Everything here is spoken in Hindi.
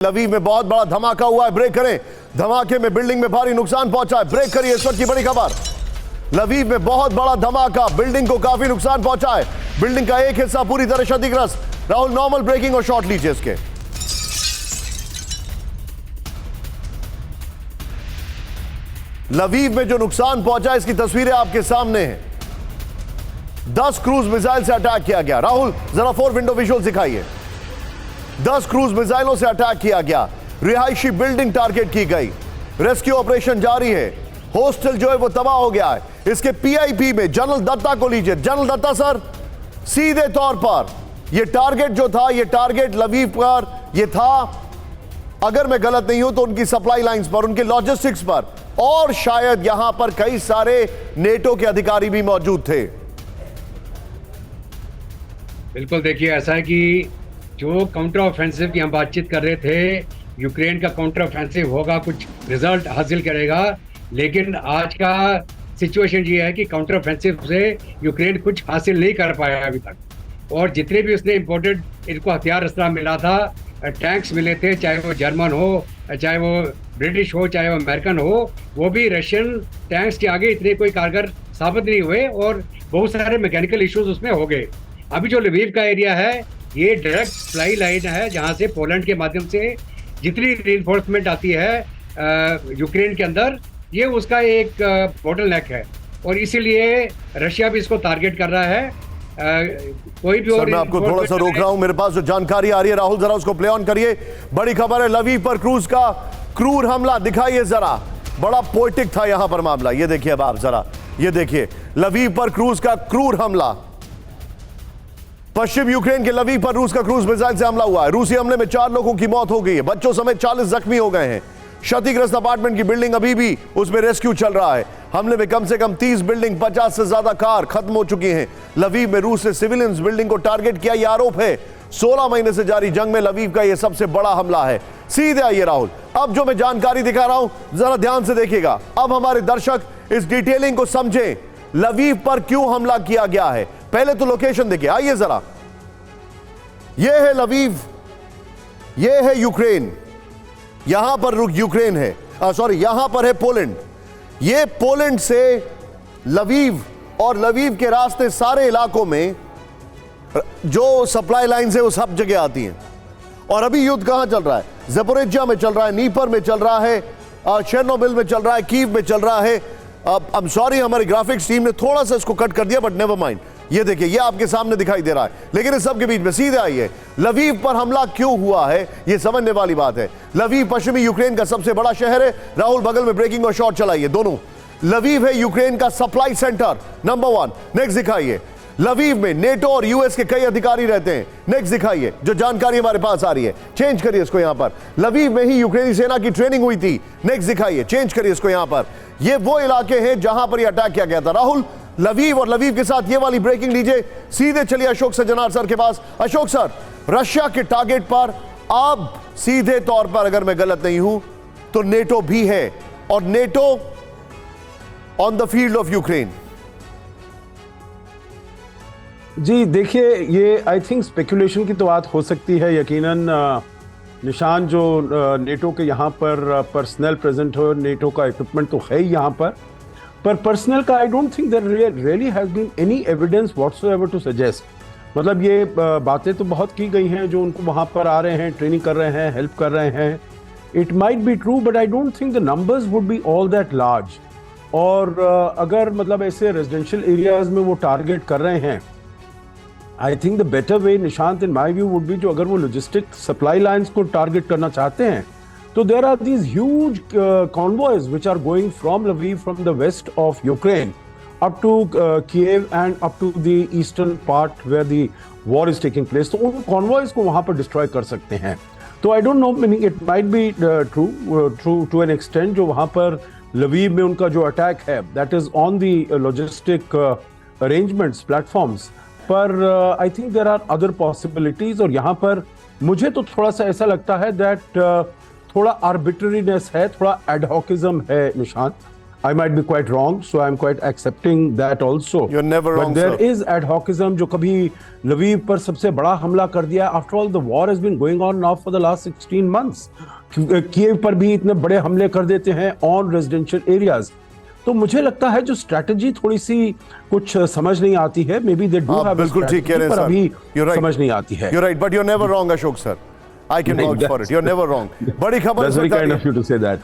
लवीव में बहुत बड़ा धमाका हुआ है, ब्रेक करें। धमाके में बिल्डिंग में भारी नुकसान पहुंचा है, ब्रेक करिए। इस वक्त की बड़ी खबर, लवीव में बहुत बड़ा धमाका, बिल्डिंग को काफी नुकसान पहुंचा है। बिल्डिंग का एक हिस्सा पूरी तरह क्षतिग्रस्त। राहुल नॉर्मल ब्रेकिंग और शॉट लीजिए इसके। लवीव में जो नुकसान पहुंचा इसकी तस्वीरें आपके सामने हैं। 10 क्रूज मिसाइल से अटैक किया गया। राहुल जरा 4 विंडो विजुअल दिखाइए। 10 क्रूज मिसाइलों से अटैक किया गया। रिहायशी बिल्डिंग टारगेट की गई। रेस्क्यू ऑपरेशन जारी है। हॉस्टल जो है वो तबाह हो गया है। इसके पीआईपी में जनरल दत्ता को लीजिए। जनरल दत्ता सर, सीधे तौर पर यह टारगेट जो था, यह टारगेट लवीव पर यह था, अगर मैं गलत नहीं हूं तो उनकी सप्लाई लाइंस पर, उनके लॉजिस्टिक्स पर, और शायद यहां पर कई सारे नेटो के अधिकारी भी मौजूद थे। बिल्कुल, देखिए ऐसा है कि जो काउंटर ऑफेंसिव की हम बातचीत कर रहे थे, यूक्रेन का काउंटर ऑफेंसिव होगा, कुछ रिजल्ट हासिल करेगा, लेकिन आज का सिचुएशन ये है कि काउंटर ऑफेंसिव से यूक्रेन कुछ हासिल नहीं कर पाया अभी तक। और जितने भी उसने इम्पोर्टेड इनको हथियार अस्त्र मिला था, टैंक्स मिले थे, चाहे वो जर्मन हो, चाहे वो ब्रिटिश हो, चाहे वो अमेरिकन हो, वो भी रशियन टैंक्स के आगे इतने कोई कारगर साबित नहीं हुए और बहुत सारे मैकेनिकल इश्यूज उसमें हो गए। अभी जो लवीव का एरिया है, ये डायरेक्ट सप्लाई लाइन है जहां से पोलैंड के माध्यम से जितनी रीइंफोर्समेंट आती है यूक्रेन के अंदर, ये उसका एक बोटलनेक है और इसीलिए रशिया भी इसको टारगेट कर रहा है। कोई भी और मैं आपको थोड़ा सा रोक रहा हूं, मेरे पास जो जानकारी आ रही है, राहुल जरा उसको प्ले ऑन करिए। बड़ी खबर है, लवीव पर क्रूज का क्रूर हमला दिखाइए जरा। बड़ा पोएटिक था यहां पर मामला। ये देखिए अब आप जरा, ये देखिए लवीव पर क्रूज का क्रूर हमला। पश्चिम यूक्रेन के लवीव पर रूस का क्रूज मिसाइल से हमला हुआ है। रूसी हमले में 4 लोगों की मौत हो गई है, बच्चों समेत 40 जख्मी हो गए हैं। क्षतिग्रस्त अपार्टमेंट की बिल्डिंग अभी भी उसमें रेस्क्यू चल रहा है। हमले में कम से कम 30 बिल्डिंग, 50 से ज्यादा कार खत्म हो चुकी हैं। लवीव में रूस ने सिविलियंस बिल्डिंग को टारगेट किया, यह आरोप है। 16 महीने से जारी जंग में लवीव का यह सबसे बड़ा हमला है। सीधे आइए राहुल, अब जो मैं जानकारी दिखा रहा हूं जरा ध्यान से देखिएगा। अब हमारे दर्शक इस डिटेलिंग को समझें, लवीव पर क्यों हमला किया गया है। पहले तो लोकेशन देखिए, आइए जरा। यह है लवीव, यह है यूक्रेन, यहां पर यूक्रेन है, सॉरी यहां पर है पोलैंड। यह पोलैंड से लवीव और लवीव के रास्ते सारे इलाकों में जो सप्लाई लाइंस है वो सब जगह आती हैं। और अभी युद्ध कहां चल रहा है? ज़पोरिज्जिया में चल रहा है, नीपर में चल रहा है, चेर्नोबिल में चल रहा है, कीव में चल रहा है। अब आई एम सॉरी, हमारी ग्राफिक्स टीम ने थोड़ा सा इसको कट कर दिया, बट नेवर माइंड। ये देखिए, ये आपके सामने दिखाई दे रहा है। लेकिन इस सब के बीच में सीधे आइए, लवीव पर हमला क्यों हुआ है, ये समझने वाली बात है। लवीव पश्चिमी यूक्रेन का सबसे बड़ा शहर है। राहुल बगल में ब्रेकिंग और शॉट चलाइए दोनों। लवीव है यूक्रेन का सप्लाई सेंटर नंबर 1। नेक्स्ट दिखाइए। लवीव में नेटो और यूएस के कई अधिकारी रहते हैं। नेक्स्ट दिखाइए, जो जानकारी हमारे पास आ रही है। चेंज करिए इसको यहां पर। लवीव में ही यूक्रेनी सेना की ट्रेनिंग हुई थी। नेक्स्ट दिखाइए, चेंज करिए इसको यहां पर। ये वो इलाके हैं जहां पर यह अटैक किया गया था। राहुल, लवीव और लवीव के साथ ये वाली ब्रेकिंग लीजिए। सीधे चलिए अशोक सज्जनार सर के पास। अशोक सर, रशिया के टारगेट पर अब सीधे तौर पर, अगर मैं गलत नहीं हूं तो नेटो भी है, और NATO on the field of Ukraine. जी देखिए, ये आई थिंक स्पेकुलेशन की तो बात हो सकती है। यकीनन निशान जो नेटो के यहाँ पर पर्सनल प्रेजेंट हो, नेटो का इक्विपमेंट तो है ही यहाँ पर पर्सनल का I don't think there really has been any evidence whatsoever to suggest. मतलब ये बातें तो बहुत की गई हैं, जो उनको वहाँ पर आ रहे हैं, ट्रेनिंग कर रहे हैं, हेल्प कर रहे हैं। It might be true, but I don't think the numbers would be all that large. और अगर मतलब ऐसे रेजिडेंशियल एरियाज में वो टारगेट कर रहे हैं, I think the better way, Nishant, in my view would be, जो अगर वो लॉजिस्टिक सप्लाई लाइन्स को टारगेट करना चाहते हैं, तो there are these huge convoys which are going from Lviv, from the west of Ukraine up to Kiev and up to the eastern part where the war is taking place. तो उन convoys को वहाँ पर destroy कर सकते हैं। तो I don't know, meaning it might be true to an extent, जो वहाँ पर लवीव में उनका जो अटैक है, that is on the logistic arrangements, platforms, पर I think there are other possibilities। और यहाँ पर मुझे तो थोड़ा सा ऐसा लगता है that थोड़ा आर्बिट्ररीनेस है, थोड़ा एडहॉकिज्म है Nishant. I might be quite wrong, so I'm quite accepting that also. You're never wrong, But there sir. is ad hocism जो कभी लवीव पर सबसे बड़ा हमला कर दिया. After all, the war has been going on now for the last 16 months. Kyiv पर भी इतने बड़े हमले कर देते हैं on residential areas. तो मुझे लगता है जो स्ट्रैटेजी थोड़ी सी कुछ समझ नहीं आती है. Maybe they do आप have a बिल्कुल ठीक कह रहे strategy, हैं पर अभी You're right. समझ नहीं आती है. You're right, but you're never wrong, Ashok sir. I can vouch for it. You're never wrong. बड़ी खबर That's इस very वक्त आ kind रही of you to say that.